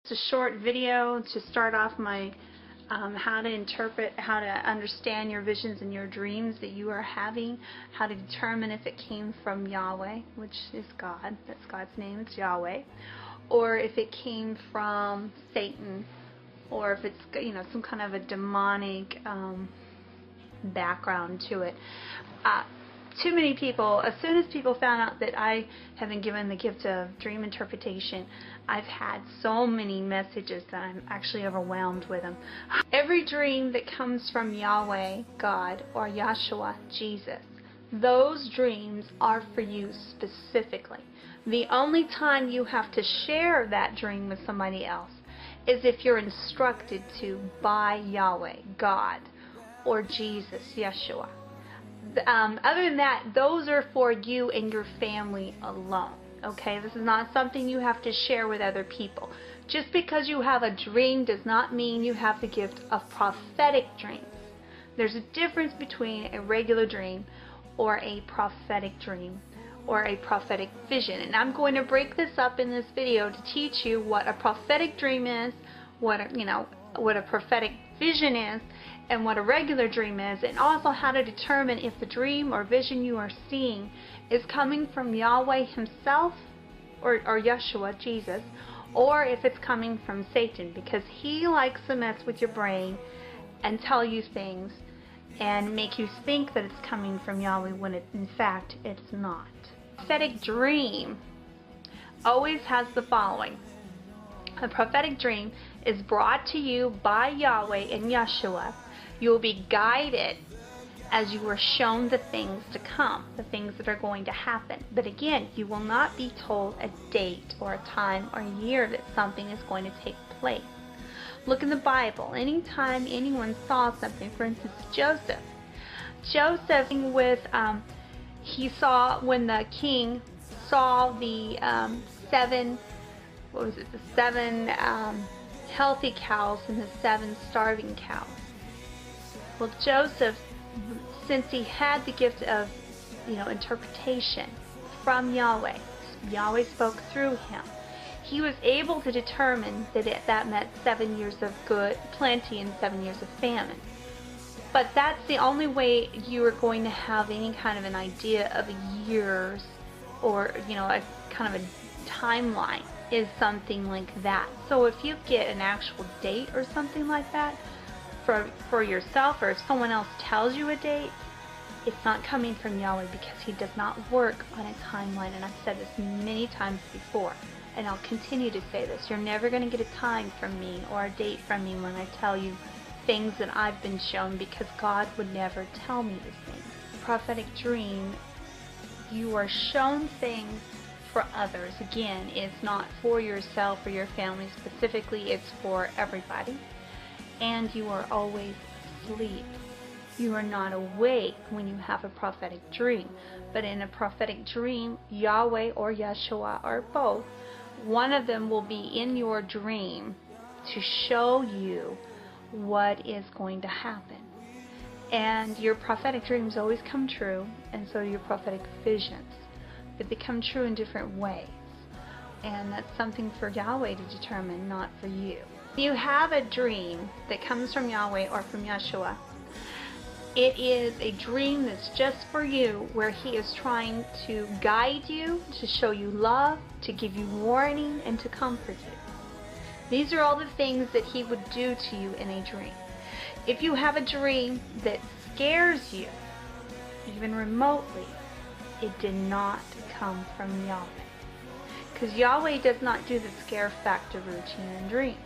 It's a short video to start off my how to understand your visions and your dreams that you are having, how to determine if it came from Yahweh, which is God, that's God's name, it's Yahweh, or if it came from Satan, or if it's some kind of a demonic background to it. Too many people, as soon as people found out that I have been given the gift of dream interpretation, I've had so many messages that I'm actually overwhelmed with them. Every dream that comes from Yahweh, God, or Yahshua, Jesus, those dreams are for you specifically. The only time you have to share that dream with somebody else is if you're instructed to by Yahweh, God, or Jesus, Yeshua. Other than that, those are for you and your family alone. Okay, this is not something you have to share with other people. Just because you have a dream does not mean you have the gift of prophetic dreams. There's a difference between a regular dream or a prophetic dream or a prophetic vision. And I'm going to break this up in this video to teach you what a prophetic dream is, what a prophetic vision is, and what a regular dream is, and also how to determine if the dream or vision you are seeing is coming from Yahweh himself or Yeshua, Jesus, or if it's coming from Satan, because he likes to mess with your brain and tell you things and make you think that it's coming from Yahweh when in fact it's not. Prophetic dream always has the following. A prophetic dream is brought to you by Yahweh and Yeshua. You will be guided as you are shown the things to come, the things that are going to happen. But again, you will not be told a date or a time or a year that something is going to take place. Look in the Bible. Anytime anyone saw something, for instance, Joseph he saw when the king saw the seven healthy cows and the 7 starving cows. Well, Joseph, since he had the gift of, interpretation from Yahweh, Yahweh spoke through him, he was able to determine that that meant 7 years of good, plenty, and 7 years of famine. But that's the only way you are going to have any kind of an idea of years or, a kind of a timeline, is something like that. So if you get an actual date or something like that for yourself, or if someone else tells you a date, it's not coming from Yahweh, because he does not work on a timeline. And I've said this many times before, and I'll continue to say this. You're never going to get a time from me or a date from me when I tell you things that I've been shown, because God would never tell me these things. Prophetic dream, you are shown things for others. Again, it's not for yourself or your family specifically, it's for everybody. And you are always asleep. You are not awake when you have a prophetic dream. But in a prophetic dream, Yahweh or Yeshua, or both, one of them will be in your dream to show you what is going to happen. And your prophetic dreams always come true, and so do your prophetic visions. They become true in different ways. And that's something for Yahweh to determine, not for you. If you have a dream that comes from Yahweh or from Yeshua, it is a dream that's just for you, where he is trying to guide you, to show you love, to give you warning, and to comfort you. These are all the things that he would do to you in a dream. If you have a dream that scares you, even remotely, it did not come from Yahweh. Because Yahweh does not do the scare factor routine in dreams.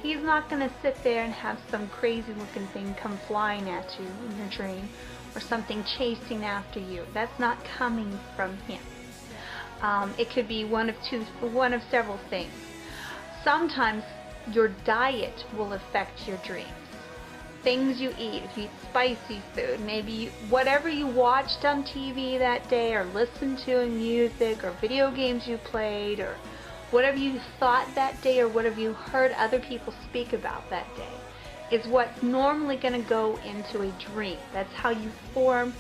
He's not going to sit there and have some crazy looking thing come flying at you in your dream, or something chasing after you. That's not coming from him. It could be one of several things. Sometimes your diet will affect your dreams. Things you eat, if you eat spicy food, maybe whatever you watched on TV that day, or listened to in music, or video games you played, or whatever you thought that day, or whatever you heard other people speak about that day, is what's normally going to go into a dream. That's how you form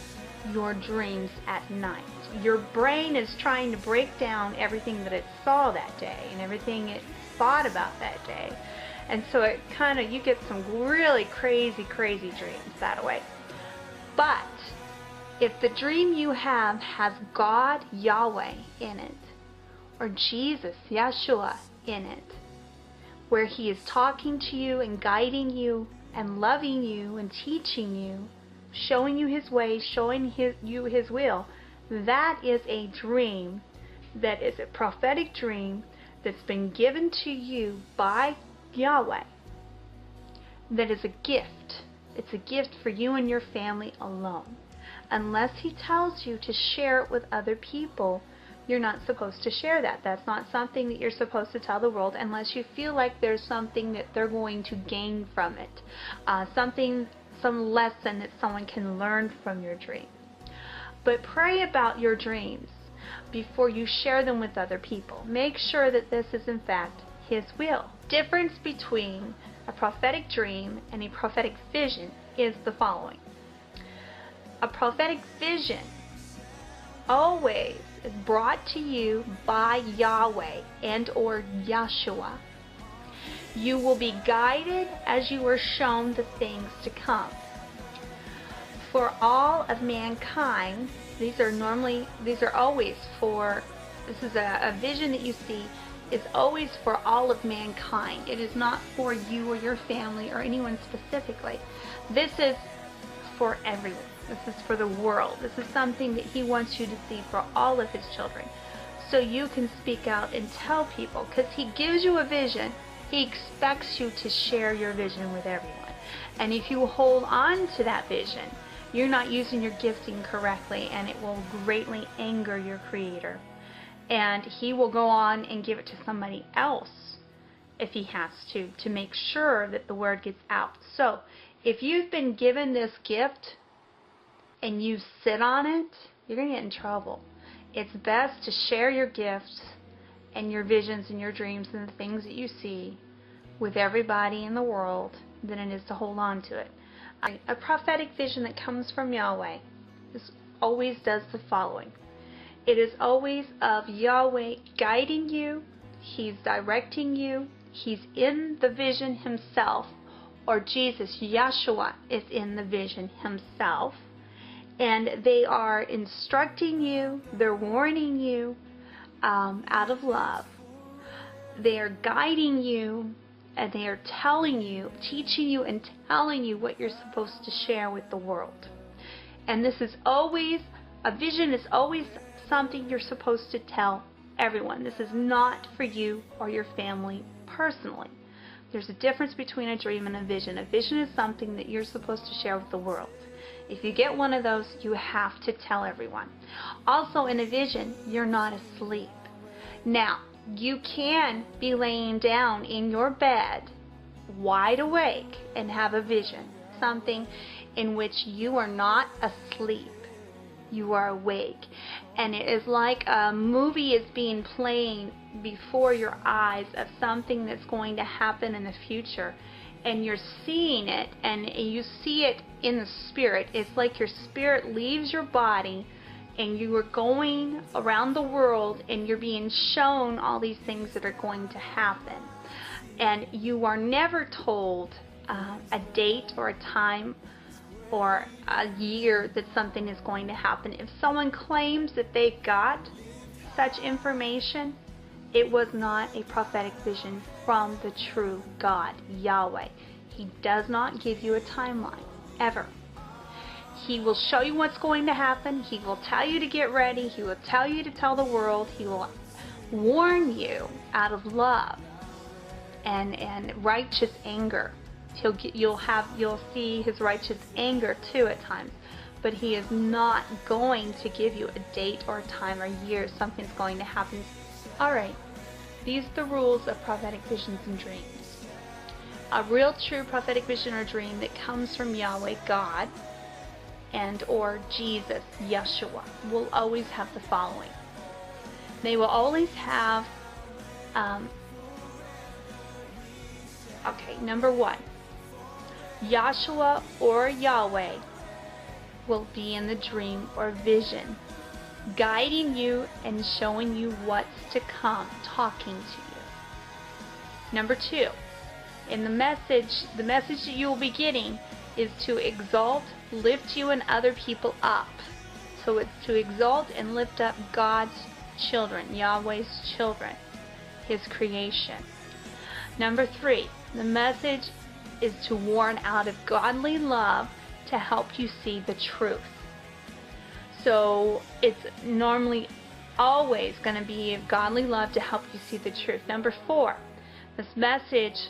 your dreams at night. Your brain is trying to break down everything that it saw that day and everything it thought about that day. And so it kind of, you get some really crazy dreams that way. But if the dream you have has God, Yahweh, in it, or Jesus, Yeshua, in it, where He is talking to you and guiding you and loving you and teaching you, showing you His ways, showing you His will, that is a dream, that is a prophetic dream that's been given to you by Yahweh. That is a gift. It's a gift for you and your family alone. Unless He tells you to share it with other people, you're not supposed to share that. That's not something that you're supposed to tell the world unless you feel like there's something that they're going to gain from it. Some lesson that someone can learn from your dream. But pray about your dreams before you share them with other people. Make sure that this is in fact His will. Difference between a prophetic dream and a prophetic vision is the following. A prophetic vision always is brought to you by Yahweh and or Yeshua. You will be guided as you are shown the things to come. For all of mankind, this is a vision that you see, is always for all of mankind. It is not for you or your family or anyone specifically. This is for everyone. This is for the world. This is something that He wants you to see for all of His children. So you can speak out and tell people, because He gives you a vision. He expects you to share your vision with everyone. And if you hold on to that vision, you're not using your gifting correctly, and it will greatly anger your Creator. And He will go on and give it to somebody else if He has to make sure that the word gets out. So if you've been given this gift and you sit on it, you're going to get in trouble. It's best to share your gifts and your visions and your dreams and the things that you see with everybody in the world than it is to hold on to it. A prophetic vision that comes from Yahweh always does the following. It is always of Yahweh guiding you. He's directing you. He's in the vision Himself, or Jesus, Yeshua, is in the vision Himself. And they are instructing you. They're warning you out of love. They are guiding you, and they are telling you, teaching you and telling you what you're supposed to share with the world. And this is always, a vision is always something you're supposed to tell everyone. This is not for you or your family personally. There's a difference between a dream and a vision. A vision is something that you're supposed to share with the world. If you get one of those, you have to tell everyone. Also, in a vision, you're not asleep. Now, you can be laying down in your bed, wide awake, and have a vision. Something in which you are not asleep. You are awake. And it is like a movie is being playing before your eyes of something that's going to happen in the future. And you're seeing it, and you see it in the spirit. It's like your spirit leaves your body, and you are going around the world, and you're being shown all these things that are going to happen. And you are never told a date or a time or a year that something is going to happen. If someone claims that they got such information, it was not a prophetic vision from the true God, Yahweh. He does not give you a timeline, ever. He will show you what's going to happen. He will tell you to get ready. He will tell you to tell the world. He will warn you out of love and righteous anger. You'll see His righteous anger too at times. But He is not going to give you a date or a time or a year something's going to happen. Alright, these are the rules of prophetic visions and dreams. A real true prophetic vision or dream that comes from Yahweh, God, and or Jesus, Yeshua, will always have the following. They will always have, number one, Yeshua or Yahweh will be in the dream or vision, guiding you and showing you what's to come, talking to you. Number 2, in the message that you will be getting is to exalt, lift you and other people up. So it's to exalt and lift up God's children, Yahweh's children, His creation. Number 3, the message is to warn out of godly love to help you see the truth. So it's normally always going to be godly love to help you see the truth. Number 4, this message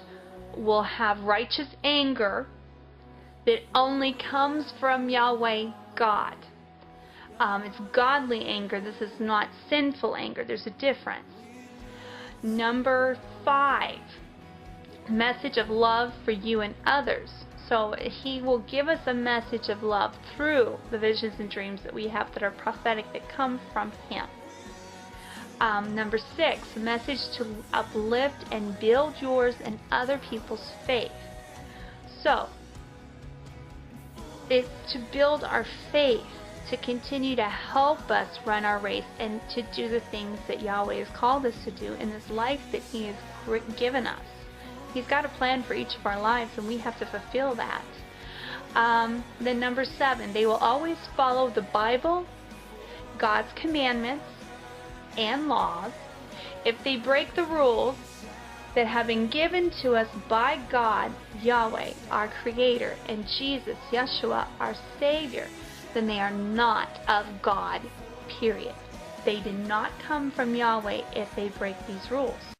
will have righteous anger that only comes from Yahweh God. It's godly anger. This is not sinful anger. There's a difference. Number 5, message of love for you and others. So He will give us a message of love through the visions and dreams that we have that are prophetic, that come from Him. Number 6, a message to uplift and build yours and other people's faith. So it's to build our faith, to continue to help us run our race and to do the things that Yahweh has called us to do in this life that He has given us. He's got a plan for each of our lives, and we have to fulfill that. Then number 7, they will always follow the Bible, God's commandments, and laws. If they break the rules that have been given to us by God, Yahweh, our Creator, and Jesus, Yeshua, our Savior, then they are not of God, period. They did not come from Yahweh if they break these rules.